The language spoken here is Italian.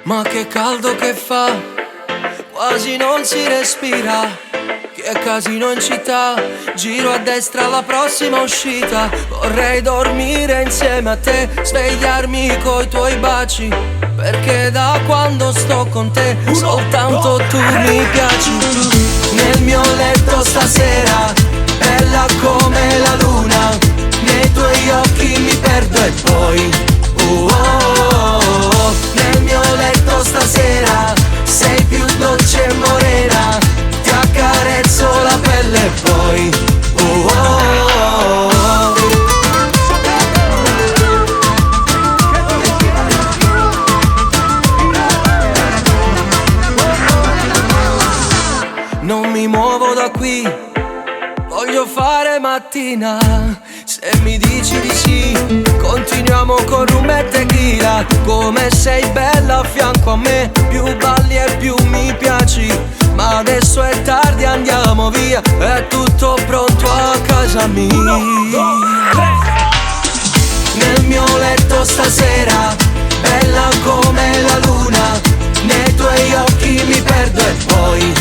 Ma che caldo che fa, quasi non si respira. Che casino in città, giro a destra alla prossima uscita. Vorrei dormire insieme a te, svegliarmi coi tuoi baci, perché da quando sto con te soltanto tu mi piaci. Nel mio letto stasera, bella come la luna, nei tuoi occhi mi perdo e poi nel mio letto stasera sei più dolce e morena, ti accarezzo la pelle e poi non mi muovo da qui, voglio fare mattina. Se mi dici di sì, continuiamo con rum e tequila. Come sei bella a fianco a me, più balli e più mi piaci. Ma adesso è tardi, andiamo via, è tutto pronto a casa mia. 1, 2, 3. Nel mio letto stasera, bella come la luna, nei tuoi occhi mi perdo e poi